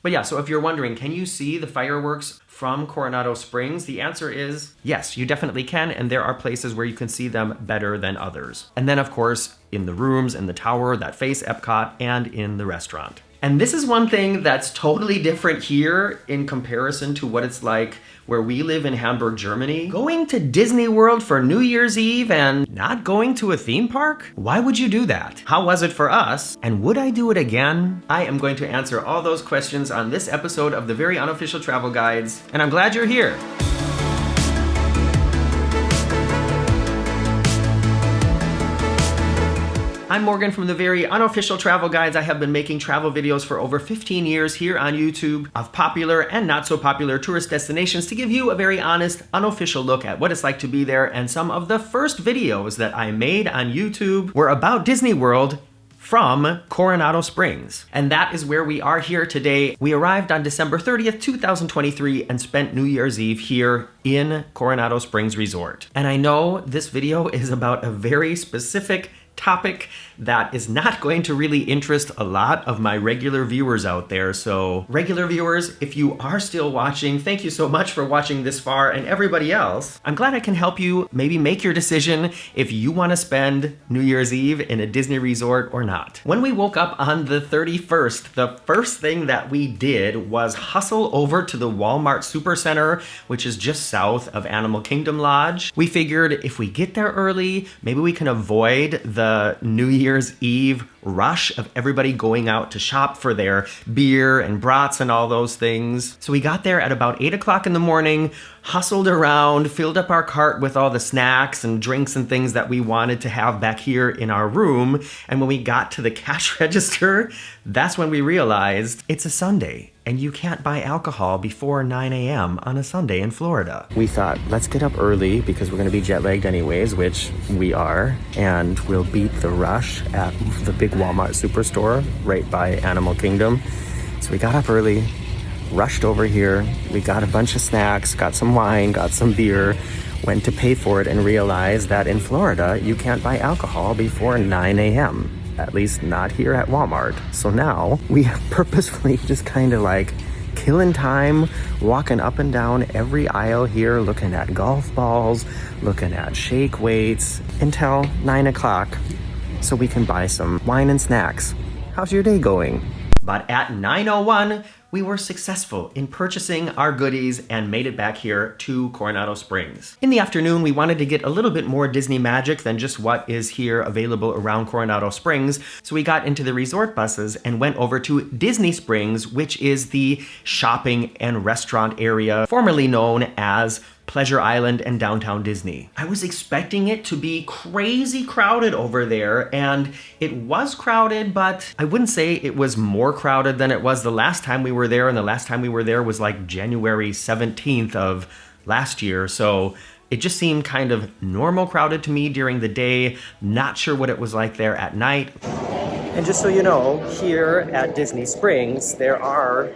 But yeah, so if you're wondering, can you see the fireworks from Coronado Springs? The answer is yes, you definitely can, and there are places where you can see them better than others. And then of course, in the rooms in the tower that face EPCOT and in the restaurant. And this is one thing that's totally different here in comparison to what it's like where we live in Hamburg, Germany. Going to Disney World for New Year's Eve and not going to a theme park? Why would you do that? How was it for us? And would I do it again? I am going to answer all those questions on this episode of the Very Unofficial Travel Guides, and I'm glad you're here. I'm Morgan from the Very Unofficial Travel Guides. I have been making travel videos for over 15 years here on YouTube of popular and not so popular tourist destinations to give you a very honest, unofficial look at what it's like to be there. And some of the first videos that I made on YouTube were about Disney World from Coronado Springs. And that is where we are here today. We arrived on December 30th, 2023 and spent New Year's Eve here in Coronado Springs Resort. And I know this video is about a very specific topic that is not going to really interest a lot of my regular viewers out there. So regular viewers, if you are still watching, thank you so much for watching this far, and everybody else, I'm glad I can help you maybe make your decision if you want to spend New Year's Eve in a Disney resort or not. When we woke up on the 31st, the first thing that we did was hustle over to the Walmart Supercenter, which is just south of Animal Kingdom Lodge. We figured if we get there early, maybe we can avoid the New Year's Eve rush of everybody going out to shop for their beer and brats and all those things. So we got there at about 8 o'clock in the morning, hustled around, filled up our cart with all the snacks and drinks and things that we wanted to have back here in our room. And when we got to the cash register, that's when we realized it's a Sunday and you can't buy alcohol before 9 a.m. on a Sunday in Florida. We thought, let's get up early because we're gonna be jet lagged anyways, which we are, and we'll beat the rush at the big Walmart superstore right by Animal Kingdom. So we got up early, rushed over here, we got a bunch of snacks, got some wine, got some beer, went to pay for it and realized that in Florida, you can't buy alcohol before 9 a.m. At least not here at Walmart. So now we are purposefully just kind of like killing time, walking up and down every aisle here, looking at golf balls, looking at shake weights until 9 o'clock so we can buy some wine and snacks. How's your day going? But at 9:01, we were successful in purchasing our goodies and made it back here to Coronado Springs. In the afternoon, we wanted to get a little bit more Disney magic than just what is here available around Coronado Springs. So we got into the resort buses and went over to Disney Springs, which is the shopping and restaurant area formerly known as Pleasure Island and Downtown Disney. I was expecting it to be crazy crowded over there, and it was crowded, but I wouldn't say it was more crowded than it was the last time we were there, and the last time we were there was like January 17th of last year, so it just seemed kind of normal crowded to me during the day. Not sure what it was like there at night. And just so you know, here at Disney Springs, there are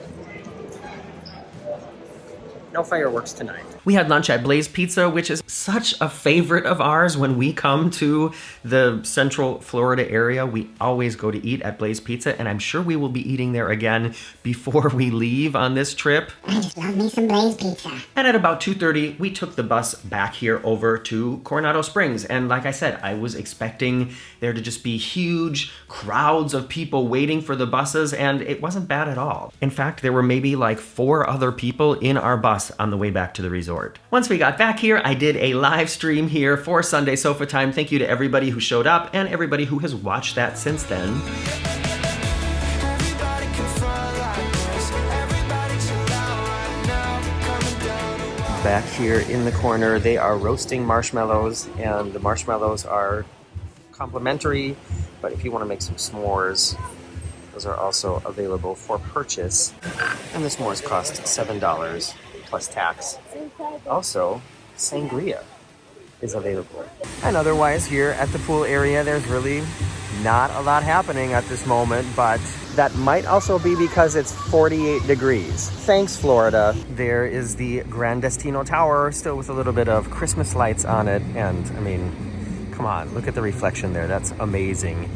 no fireworks tonight. We had lunch at Blaze Pizza, which is such a favorite of ours when we come to the Central Florida area. We always go to eat at Blaze Pizza, and I'm sure we will be eating there again before we leave on this trip. I just love me some Blaze Pizza. And at about 2:30, we took the bus back here over to Coronado Springs. And like I said, I was expecting there to just be huge crowds of people waiting for the buses, and it wasn't bad at all. In fact, there were maybe like 4 other people in our bus on the way back to the resort. Once we got back here, I did a live stream here for Sunday Sofa Time. Thank you to everybody who showed up and everybody who has watched that since then. Back here in the corner, they are roasting marshmallows, and the marshmallows are complimentary, but if you want to make some s'mores, those are also available for purchase. And the s'mores cost $7 plus tax. Also, sangria is available. And otherwise here at the pool area, there's really not a lot happening at this moment, but that might also be because it's 48 degrees. Thanks, Florida. There is the Gran Destino Tower, still with a little bit of Christmas lights on it. And I mean, come on, look at the reflection there. That's amazing.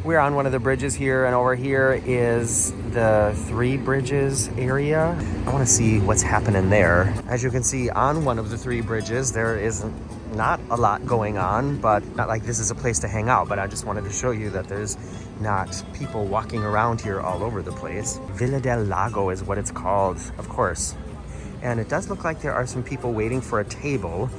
We're on one of the bridges here, and over here is the Three Bridges area. I want to see what's happening there. As you can see, on one of the three bridges, there is not a lot going on, but not like this is a place to hang out, but I just wanted to show you that there's not people walking around here all over the place. Villa del Lago is what it's called, of course. And it does look like there are some people waiting for a table,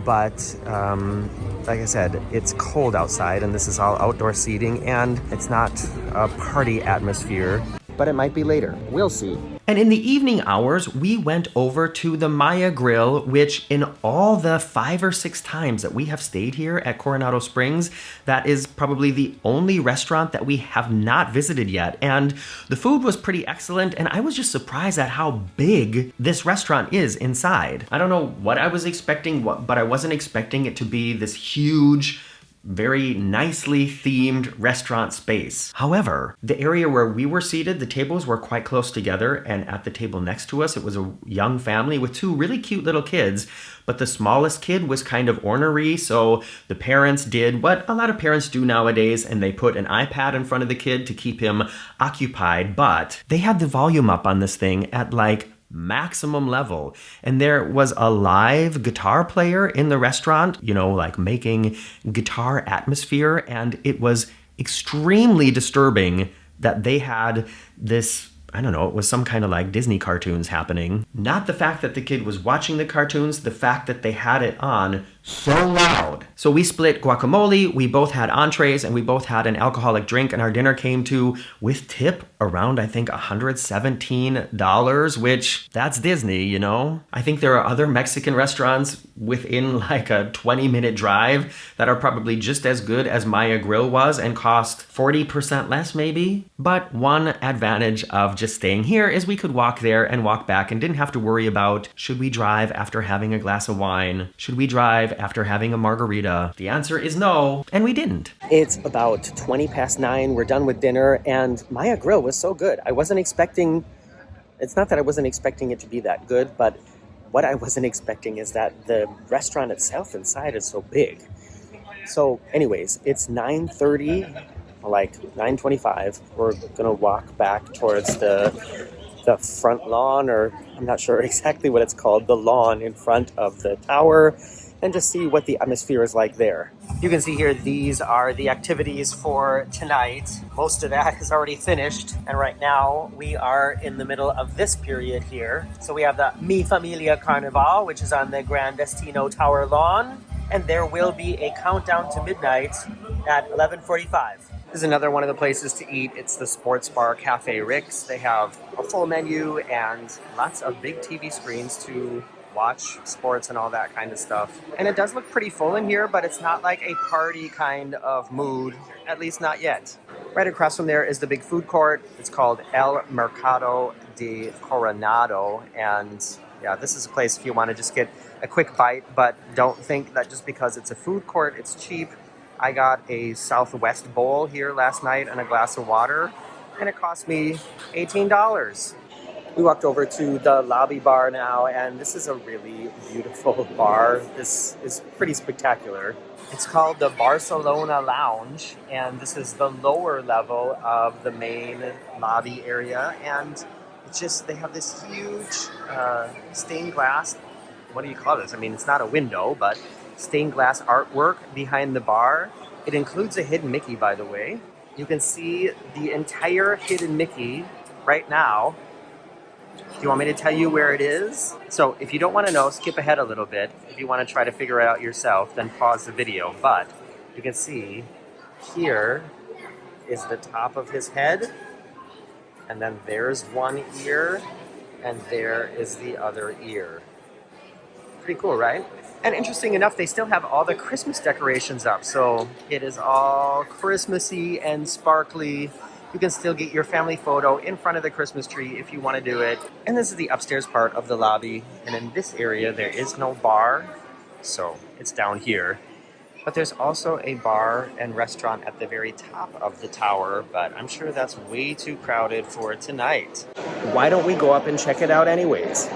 but like I said, it's cold outside and this is all outdoor seating and it's not a party atmosphere, but it might be later. We'll see. And in the evening hours, we went over to the Maya Grill, which in all the 5 or 6 times that we have stayed here at Coronado Springs, that is probably the only restaurant that we have not visited yet. And the food was pretty excellent, and I was just surprised at how big this restaurant is inside. I don't know what I was expecting, but I wasn't expecting it to be this huge, very nicely themed restaurant space. However, the area where we were seated, the tables were quite close together, and at the table next to us, it was a young family with 2 really cute little kids, but the smallest kid was kind of ornery, so the parents did what a lot of parents do nowadays, and they put an iPad in front of the kid to keep him occupied, but they had the volume up on this thing at like maximum level, and there was a live guitar player in the restaurant, you know, like making guitar atmosphere, and it was extremely disturbing that they had this, I don't know, it was some kind of like Disney cartoons happening. Not the fact that the kid was watching the cartoons, the fact that they had it on so loud. So we split guacamole, we both had entrees, and we both had an alcoholic drink, and our dinner came to, with tip, around I think $117, which that's Disney, you know? I think there are other Mexican restaurants within like a 20-minute drive that are probably just as good as Maya Grill was and cost 40% less maybe. But one advantage of just staying here is we could walk there and walk back and didn't have to worry about, should we drive after having a glass of wine? Should we drive after having a margarita? The answer is no, and we didn't. It's about 20 past 9. We're done with dinner, and Maya Grill was so good. I wasn't expecting, it's not that I wasn't expecting it to be that good, but what I wasn't expecting is that the restaurant itself inside is so big. So anyways, it's 9:30, like 9:25. We're gonna walk back towards the front lawn, or I'm not sure exactly what it's called, the lawn in front of the tower, and just see what the atmosphere is like there. You can see here, these are the activities for tonight. Most of that is already finished, and right now we are in the middle of this period here. So we have the Mi Familia Carnival, which is on the Gran Destino Tower lawn, and there will be a countdown to midnight at 11:45. This is another one of the places to eat. It's the sports bar Cafe Rick's. They have a full menu and lots of big TV screens to watch sports and all that kind of stuff. And it does look pretty full in here, but it's not like a party kind of mood, at least not yet. Right across from there is the big food court. It's called El Mercado de Coronado. And yeah, this is a place if you want to just get a quick bite, but don't think that just because it's a food court, it's cheap. I got a Southwest bowl here last night and a glass of water, and it cost me $18. We walked over to the lobby bar now, and this is a really beautiful bar. This is pretty spectacular. It's called the Barcelona Lounge, and this is the lower level of the main lobby area, and it's just, they have this huge stained glass, what do you call this? I mean, it's not a window, but stained glass artwork behind the bar. It includes a hidden Mickey, by the way. You can see the entire hidden Mickey right now. Do you want me to tell you where it is? So if you don't want to know, skip ahead a little bit. If you want to try to figure it out yourself, then pause the video. But you can see here is the top of his head, and then there's one ear, and there is the other ear. Pretty cool, right? And interesting enough, they still have all the Christmas decorations up, so it is all Christmassy and sparkly. You can still get your family photo in front of the Christmas tree if you want to do it. And this is the upstairs part of the lobby. And in this area, there is no bar, so it's down here. But there's also a bar and restaurant at the very top of the tower, but I'm sure that's way too crowded for tonight. Why don't we go up and check it out anyways?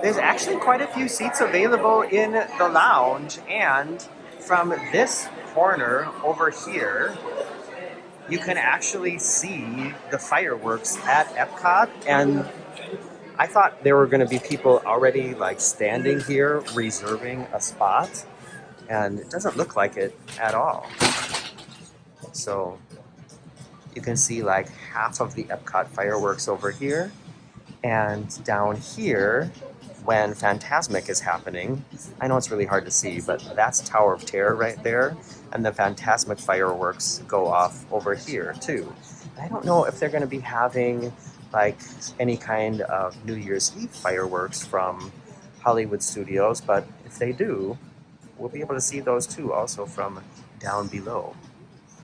There's actually quite a few seats available in the lounge, and from this corner over here, you can actually see the fireworks at EPCOT, and I thought there were going to be people already like standing here reserving a spot, and it doesn't look like it at all. So you can see like half of the EPCOT fireworks over here, and down here when Fantasmic is happening, I know it's really hard to see, but that's Tower of Terror right there, and the Fantasmic fireworks go off over here too. I don't know if they're going to be having like any kind of New Year's Eve fireworks from Hollywood Studios, but if they do, we'll be able to see those too also from down below.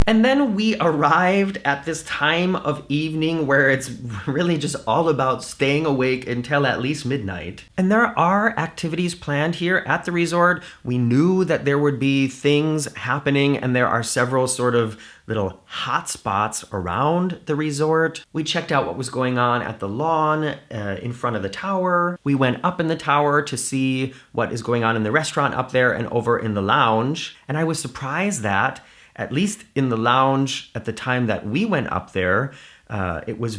And then we arrived at this time of evening where it's really just all about staying awake until at least midnight. And there are activities planned here at the resort. We knew that there would be things happening, and there are several sort of little hot spots around the resort. We checked out what was going on at the lawn in front of the tower. We went up in the tower to see what is going on in the restaurant up there and over in the lounge. And I was surprised that at least in the lounge at the time that we went up there, it was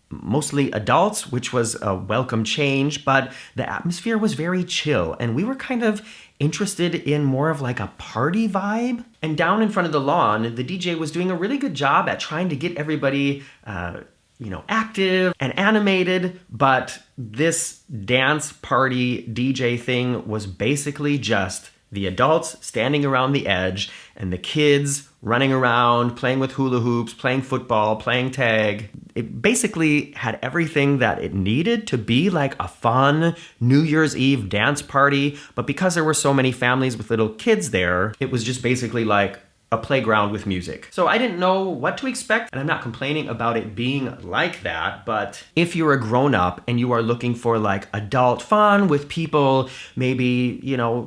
mostly adults, which was a welcome change, but the atmosphere was very chill, and we were kind of interested in more of like a party vibe. And down in front of the lawn, the DJ was doing a really good job at trying to get everybody active and animated, but this dance party DJ thing was basically just the adults standing around the edge and the kids running around, playing with hula hoops, playing football, playing tag. It basically had everything that it needed to be like a fun New Year's Eve dance party. But because there were so many families with little kids there, it was just basically like a playground with music. So I didn't know what to expect, and I'm not complaining about it being like that, but if you're a grown-up and you are looking for like adult fun with people maybe,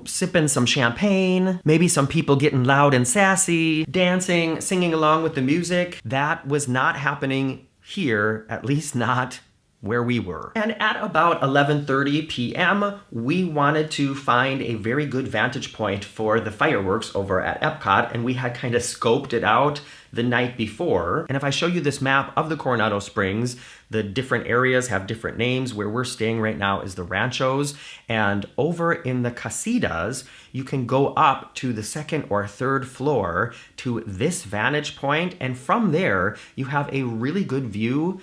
sipping some champagne, maybe some people getting loud and sassy, dancing, singing along with the music, that was not happening here, at least not where we were. And at about 11:30 p.m., we wanted to find a very good vantage point for the fireworks over at EPCOT, and we had kind of scoped it out the night before. And if I show you this map of the Coronado Springs, the different areas have different names. Where we're staying right now is the Ranchos, and over in the Casitas, you can go up to the second or third floor to this vantage point, and from there, you have a really good view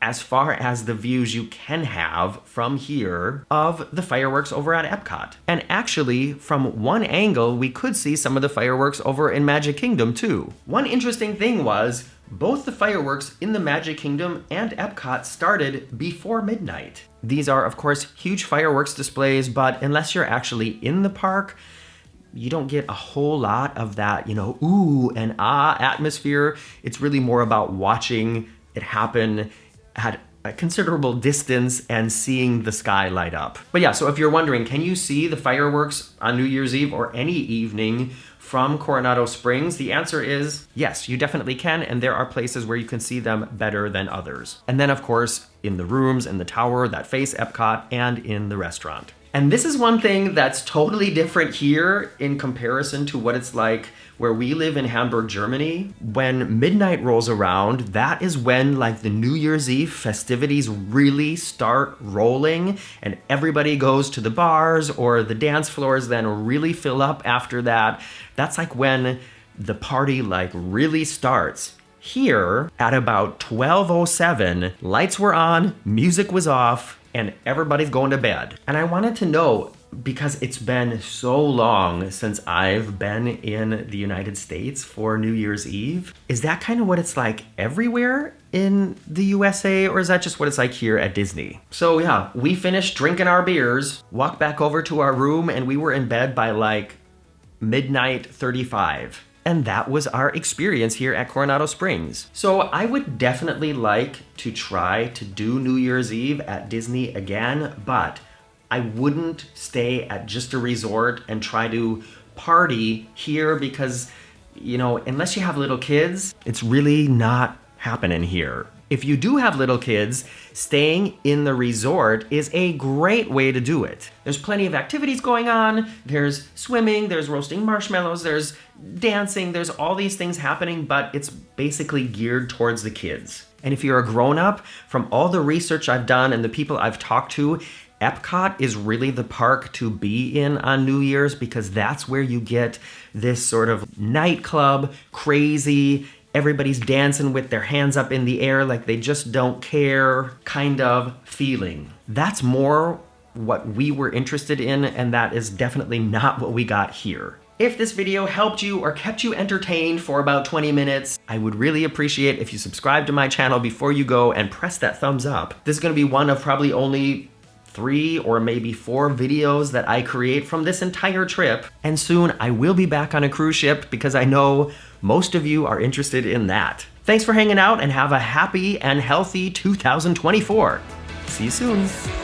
as far as the views you can have from here of the fireworks over at EPCOT. And actually, from one angle, we could see some of the fireworks over in Magic Kingdom too. One interesting thing was, both the fireworks in the Magic Kingdom and EPCOT started before midnight. These are, of course, huge fireworks displays, but unless you're actually in the park, you don't get a whole lot of that, ooh and ah atmosphere. It's really more about watching it happen at a considerable distance and seeing the sky light up. But yeah, so if you're wondering, can you see the fireworks on New Year's Eve or any evening from Coronado Springs? The answer is yes, you definitely can, and there are places where you can see them better than others. And then of course, in the rooms in the tower that face EPCOT and in the restaurant. And this is one thing that's totally different here in comparison to what it's like where we live in Hamburg, Germany. When midnight rolls around, that is when like the New Year's Eve festivities really start rolling, and everybody goes to the bars or the dance floors then really fill up after that. That's like when the party like really starts. Here at about 12:07, lights were on, music was off, and everybody's going to bed. And I wanted to know, because it's been so long since I've been in the United States for New Year's Eve, is that kind of what it's like everywhere in the USA, or is that just what it's like here at Disney? So yeah, we finished drinking our beers, walked back over to our room, and we were in bed by like midnight 35. And that was our experience here at Coronado Springs. So I would definitely like to try to do New Year's Eve at Disney again, but I wouldn't stay at just a resort and try to party here because, unless you have little kids, it's really not happening here. If you do have little kids, staying in the resort is a great way to do it. There's plenty of activities going on. There's swimming, there's roasting marshmallows, there's dancing, there's all these things happening, but it's basically geared towards the kids. And if you're a grown-up, from all the research I've done and the people I've talked to, EPCOT is really the park to be in on New Year's, because that's where you get this sort of nightclub, crazy, everybody's dancing with their hands up in the air like they just don't care kind of feeling. That's more what we were interested in, and that is definitely not what we got here. If this video helped you or kept you entertained for about 20 minutes, I would really appreciate if you subscribe to my channel before you go and press that thumbs up. This is going to be one of probably only 3 or maybe 4 videos that I create from this entire trip. And soon I will be back on a cruise ship, because I know most of you are interested in that. Thanks for hanging out, and have a happy and healthy 2024. See you soon.